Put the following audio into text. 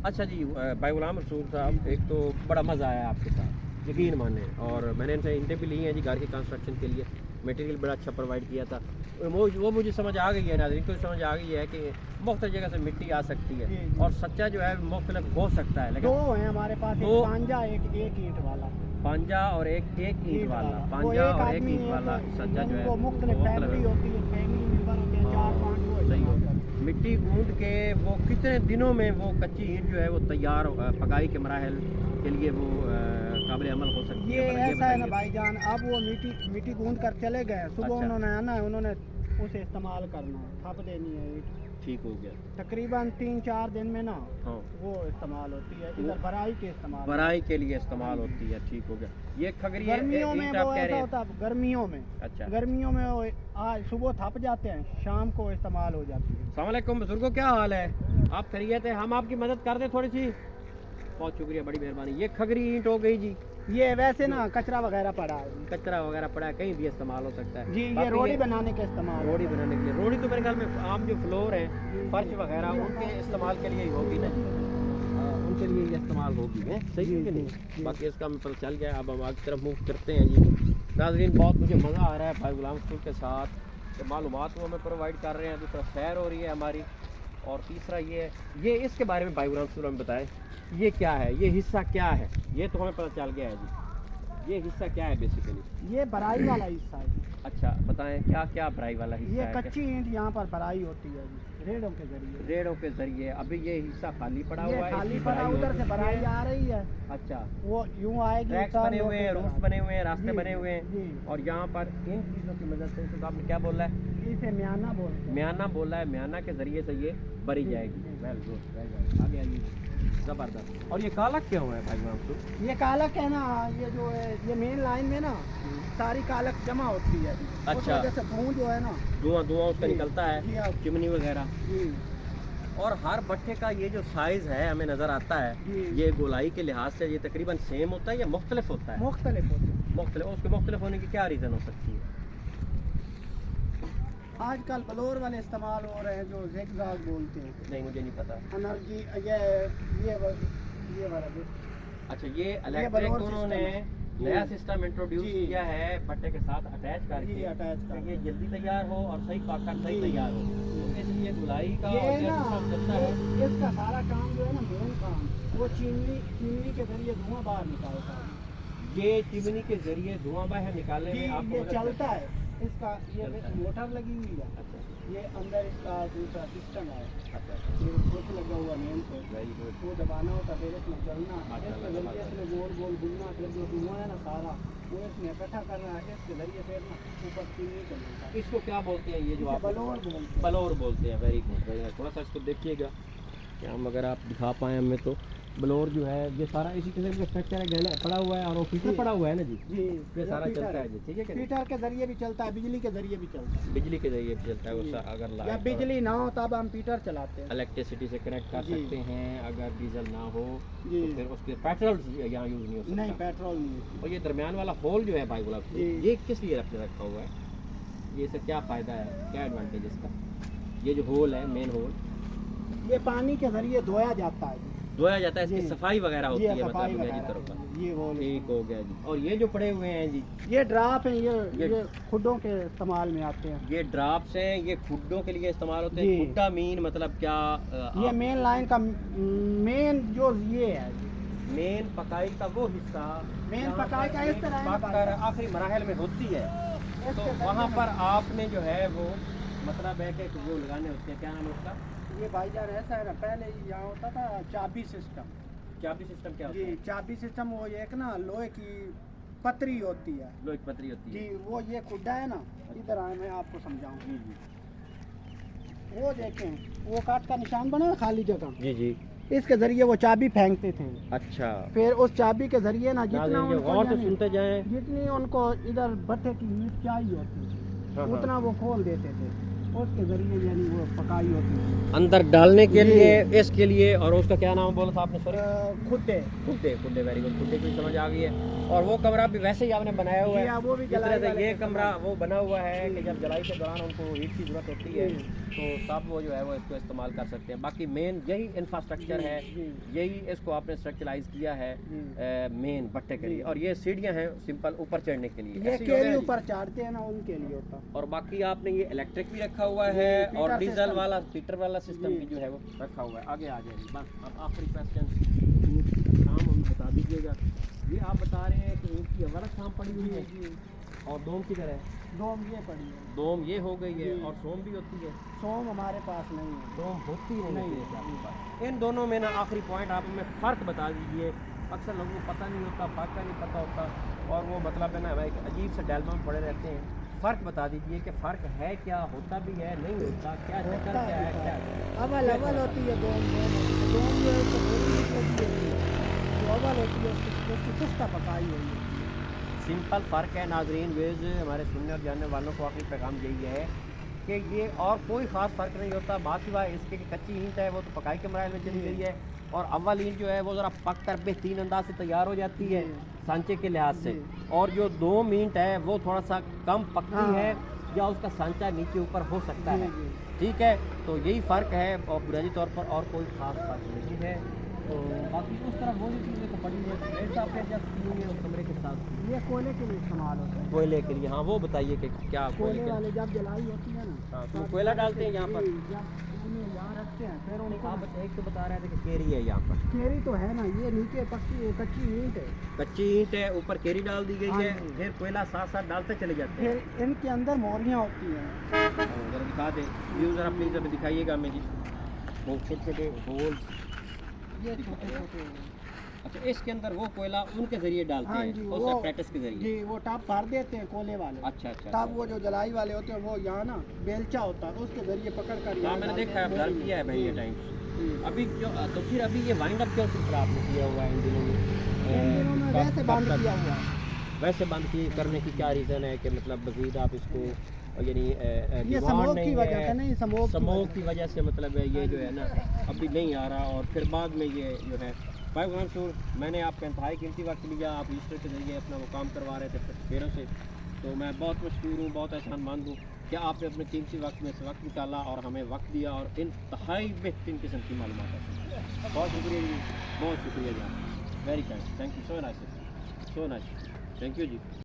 अच्छा जी, भाई गुलाम रसूल साहब, एक तो बड़ा मज़ा आया आपके साथ, यकीन माने। और मैंने इनसे इंटे भी ली हैं जी घर के कंस्ट्रक्शन के लिए, मटेरियल बड़ा अच्छा प्रोवाइड किया था। वो मुझे समझ आ गई है, नाज़रीन को समझ आ गई है कि मुख्तलिफ जगह से मिट्टी आ सकती है और सच्चा जो है मुख्तलिफ हो सकता है। लेकिन दो हैं हमारे पास, दो एक पांजा, एक ईंट वाला। पांजा और एक ईंट वाला, वो पांजा एक और एक आदमी ईंट वाला सच्चा जो है वो मुख्तलिफ फैमिली होती है, फैमिली मेंबर होते हैं, 4-5 वो सही हो। इस्तेमाल करते हैं। मिट्टी गूंद के वो कितने दिनों में वो कच्ची ईंट जो है वो तैयार पकाई के मराहल के लिए वो काबिल अमल हो सकती ये है? ऐसा है ना भाईजान, अब वो मिट्टी गूंद कर चले गए, सुबह अच्छा। उन्होंने आना है, उन्होंने उसे इस्तेमाल करना है, थप देनी है ईंट। ठीक हो गया। तकरीबन 3-4 दिन में ना हाँ, वो इस्तेमाल होती है, इधर भराई के इस्तेमाल। भराई के लिए इस्तेमाल होती है। ठीक हो गया। ये खगरी गर्मियों में ईंट वो आप कह ऐसा रहे होता है, गर्मियों में, अच्छा। गर्मियों में वो आज सुबह थप जाते हैं, शाम को इस्तेमाल हो जाती है। अस्सलाम वालेकुम बुजुर्गो, क्या हाल है? आप खैरियत है? हम आपकी मदद कर दें थोड़ी सी? बहुत शुक्रिया, बड़ी मेहरबानी। ये खगरी ईंट हो गई जी। ये वैसे ना कचरा वगैरह पड़ा है कचरा वगैरह पड़ा है, कहीं भी इस्तेमाल हो सकता है जी। ये बाकी रोड़ी बनाने का इस्तेमाल, रोड़ी बनाने के लिए। रोड़ी तो मेरे ख्याल में आम जो फ्लोर है, फर्श वगैरह, उनके इस्तेमाल के लिए ही होगी ना जी। उनके लिए ये इस्तेमाल होगी है, सही है कि नहीं? बाकी इसका हमें पता चल गया। अब हम आगे तरफ मूव करते हैं जी। नाज़रीन, बहुत मुझे मज़ा आ रहा है भाई गुलाम रसूल के साथ, तो मालूमात वो हमें प्रोवाइड कर रहे हैं। दूसरा सैर हो रही है हमारी, और तीसरा ये इसके बारे में भाई गुलाम रसूल हमें बताएं, ये क्या है, ये हिस्सा क्या है? ये तो हमें पता चल गया है जी, ये हिस्सा क्या है बेसिकली? ये भराई वाला हिस्सा है जी। अच्छा, बताएं क्या क्या भराई वाला हिस्सा ये है? कच्ची ईंट यहाँ पर भराई होती है जी, रेड़ों के जरिए। रेड़ों के जरिए। अभी ये हिस्सा खाली पड़ा ये हुआ है, खाली इसकी पड़ा, भराई उधर हो से चुकी भराई है। आ रही है, अच्छा, वो यूं आएगी, ट्रैक्स टर्न बने हुए हैं, होके रूट्स चला बने हुए हैं, रास्ते जी, बने हुए हैं, जी। और यहाँ पर इन चीज़ों की मदद से, तो आपने क्या बोला है? इसे म्याना बोलते हैं। म्याना बोला है, म्याना के जरिए से ये भरी जी, जाएगी। जी। Well good, well good. आगे आइए, ज़बरदस्त। और ये काला क्यों है भाई गुलाम? ये कालक है ना, ये जो है ये मेन लाइन में ना सारी कालक जमा होती है जी। उस अच्छा। वजह से धुआं जो है ना, धुआं उसका जी, निकलता जी, है, आप- चिमनी वगैरह। जी और हर भट्टे का ये जो साइज़ है हमें नज़र आता है, जी। ये गोलाई के लिहाज से ये तकरीबन सेम होता है या मुख्तलिफ होता है? मुख्तलिफ होते हैं। मुख्तलिफ। उसके मुख्तलिफ होने की क्या रीज़न हो सकती है? आजकल ब्लोर वाले इस्तेमाल हो रहे हैं जो ज़िगज़ैग बोलते हैं, नहीं, मुझे नहीं पता। एनर्जी ये वाला जो अच्छा, ये इलेक्ट्रिक ब्लोअर उन्होंने सिस्टम है। नया जी। सिस्टम इंट्रोड्यूस जी। किया है भट्टे के साथ अटैच जी, करके, अटैच कि करके। ये जल्दी तैयार हो और सही पाकर सही जी। तैयार हो। तो इसलिए धुलाई का ये और ना सिस्टम चलता है। इसका सारा काम जो है ना, मेन काम वो चिमनी के जरिए धुआं बाहर निकालता है। ये चिमनी के जरिए धुआं बाहर निकालने जी, में आपको ये मदद चलता करता है, इसका ये चलता है। मोटर लगी हुई है, अच्छा, ये अंदर इसका दूसरा सिस्टम है, अच्छा, ये स्विच लगा हुआ मेन स्विच, वेरी गुड। वो दबाना होता है, फिर इसमें चलना, माशाल्लाह, इसके जरिए माशाल्लाह। इसमें गोल गोल घूमना, फिर जो धुआं है ना सारा वो इसमें इकट्ठा करना है, इसके जरिए फिर ना ऊपर चिमनी चलता है। इसको क्या बोलते हैं ये जो आप? ब्लोअर बोलते हैं। ब्लोअर बोलते हैं। Very good, very good. थोड़ा सा इसको देखिएगा कि हम अगर आप दिखा पाएँ हमें, तो ब्लोअर जो है ये सारा इसी किस्म का स्ट्रक्चर है, गहना पड़ा हुआ है और वो फीचर जी। पड़ा हुआ है ना जी, जी, ये सारा फीटर चलता है जी, ठीक है कि नहीं? फीटर के जरिए भी चलता है, बिजली के जरिए भी चलता है। बिजली के जरिए भी चलता है वो जी। अगर या लाइट बिजली ना हो तब हम फीटर चलाते हैं। इलेक्ट्रिसिटी से कनेक्ट कर जी। सकते हैं। अगर डीजल ना हो जी। तो फिर उसके पेट्रोल यहाँ यूज़ नहीं हो सकता। नहीं, पेट्रोल नहीं। और ये दरमियान वाला होल जो है भाई गुलाब, जी। ये किस लिए रखा हुआ है? ये इससे क्या फ़ायदा है, क्या एडवांटेज इसका? ये जो होल है, मेन होल, ये पानी के जरिए धोया जाता है। धोया जाता है, इसकी जी। सफाई वगैरह होती ये है, सफाई मतलब वगैरह जी तरफ का। है, ये होल। ठीक हो गया जी। और ये जो पड़े हुए हैं जी, ये ड्राप है, ये- ये खुडों के इस्तेमाल में आते हैं। ये ड्राफ्ट्स हैं, ये खुड्डों के लिए इस्तेमाल होते हैं। जी। खुड्डा मीन मतलब क्या? ये मेन लाइन का मेन जो ये है, मेन पकाई का वो हिस्सा, मेन जहाँ पकाई पर का इस तरह है ना पककर भाई। आखिरी मराहल में होती है, तो इसके वहाँ जरिए पर आपने जो है वो मतलब है कि वो लगाने होते हैं, क्या नाम है उसका? ये भाईजान ऐसा है ना, पहले यहाँ होता था चाबी सिस्टम। चाबी सिस्टम क्या होता जी, है? चाबी सिस्टम वो एक ना लोहे की पतरी होती है लोहे की पतरी होती जी, है। वो ये खुड्डा है ना, इधर आए मैं आपको समझाऊँ। जी जी वो देखें, वो काट का निशान बना है खाली जगह, जी जी। इसके जरिए वो चाबी फेंकते थे। अच्छा, फिर उस चाबी के जरिए ना जितना नाज़रीन, उनको गौर से यानी सुनते जाएं। जितनी उनको इधर भट्टे की ईंट चाहिए होती थी, हाँ, हाँ। उतना वो खोल देते थे। उसके जरिए यानी वो पकाई होती है। अंदर डालने के जी। लिए, इसके लिए। और उसका क्या नाम बोला था आपने? सॉरी, खुदे खुदे। खुदे, वेरी गुड। खुदे की समझ आ गई है। और वो कमरा भी वैसे ही आपने बनाया हुआ जी, है हाँ, वो भी जिस तरह जलाई से वाले ये का कमरा वो बना हुआ है जी। कि जब जलाई के दौरान उनको हीट की जरूरत होती है जी। तो तब वो जो है वो इसको इस्तेमाल कर सकते हैं। बाकी मेन यही इंफ्रास्ट्रक्चर जी, है, जी। यही इसको आपने स्ट्रक्चराइज किया है जी। मेन भट्टे के जी। लिए। और ये सीढ़ियाँ हैं सिंपल ऊपर चढ़ने के लिए। ये ऐसे ही हो गया केरी जी। ऊपर चढ़ते हैं ना, उनके लिए होता। और बाकी आपने ये इलेक्ट्रिक भी रखा हुआ जी, है पीटर और डीजल सिस्टम। वाला, हीटर वाला सिस्टम जी। भी जो है वो रखा हुआ है। आगे आ जाएगी बस। अब आखिरी क्वेश्चन शाम हमें बता दीजिएगा। ये आप बता रहे हैं कि ईंट की अवरक शाम पड़ी हुई है जी। और दोम किधर है? दोम ये पड़ी है। दोम ये हो गई है जी। और सोम भी होती है। सोम हमारे पास नहीं है। दोम होती नहीं नहीं है है। आपके पास। इन दोनों में ना आखिरी पॉइंट आप हमें फ़र्क बता दीजिए। अक्सर लोगों को पता नहीं होता, फ़र्क का नहीं पता होता और वो मतलब है ना एक अजीब से डायलमा में पड़े रहते हैं। फ़र्क बता दीजिए कि फ़र्क है क्या, होता भी है, नहीं होता, क्या चक्कर क्या है, क्या है? अवल अवल होती है दोम। दोम जो है तो थोड़ी होती है, जो अवल होती है उसकी पुख्ता पकाई हुई है। सिंपल फ़र्क है नाजरीन। वेज हमारे सुनने और जानने वालों को आखिरी पैगाम यही है कि ये और कोई ख़ास फ़र्क नहीं होता। बात सिवाय इसके कि कच्ची ईंट है वो तो पकाई के मराइल में चली गई है और अव्वल ईंट जो है वो ज़रा पक कर बेहतरीन अंदाज से तैयार हो जाती है सांचे के लिहाज से। जी। और जो दोम ईंट है वो थोड़ा सा कम पकती हाँ। है या उसका सांचा नीचे ऊपर हो सकता जी, है। जी। ठीक है, तो यही फ़र्क है और बुनियादी तौर पर और कोई ख़ास फ़र्क नहीं है। तो बाकी उस तरह वो जो चीज़ें तो पड़ी हुई है प्लेट्स आपने एडजस्ट की हुई है उस कमरे के साथ ये कोयले के लिए इस्तेमाल होता है। कोयले के लिए। हाँ, वो बताइए कि क्या कोयले कोयले के वाले जब जलाई होती है ना, हाँ, तो तब कोयला डालते हैं यहाँ पर। जी, जब उन्हें यहाँ रखते हैं फिर उनको आप एक तो बता रहे थे कि केरी है यहाँ पर। केरी तो है ना, ये नीचे पक्की कच्ची ईंट है। कच्ची ईंट है, ऊपर केरी डाल दी गई हाँ है, जी। फिर कोयला साथ साथ डालते चले जाते हैं। फिर इनके अंदर मोरियाँ होती हैं। जरा दिखा दें व्यू, जरा प्लीज़ अभी दिखाइएगा हमें जी। वो छोटे छोटे होल। ये छोटे छोटे अच्छा, इसके अंदर वो कोयला उनके जरिए डालते हाँ हैं जी, उस वो apparatus के जरिए। जी, वो टब भर देते हैं कोयले वाले। अच्छा अच्छा तब अच्छा। वो जो जलाई वाले होते हैं वो यहाँ ना बेलचा होता है, उसके जरिए पकड़ कर हाँ, यहाँ मैंने डालते देखा है, हैं ऑब्जर्व मोरी किया है में। भाई ये जी, टाइम। जी। अभी क्यों तो फिर अभी ये वाइंड अप क्यों सिलसिला आपने किया हुआ है इन दिनों में? इन दिनों में कब- वैसे कब बंद तक? किया हुआ है। वैसे बंद की करने की क्या रीज़न है कि मतलब मज़ीद आप इसको यानी ये डिमांड स्मोक नहीं की वजह है? से नहीं, स्मोक की वजह से मतलब है ये जो है ना अभी नहीं आ रहा और फिर बाद में ये जो है भाई मंसूर, मैंने आपका इंतहाई कीमती वक्त लिया। आप ईस्टर के ज़रिए अपना वो काम करवा रहे थे पेड़ों से, तो मैं बहुत मशहूर हूँ, बहुत एहसानमंद हूँ कि आपने अपने कीमती वक्त में से वक्त निकाला और हमें वक्त दिया और इंतहाई बेहतरीन किस्म की मालूमात हासिल। बहुत शुक्रिया जी, बहुत शुक्रिया जी। Very kind, thank you so nice, so nice, thank you ji.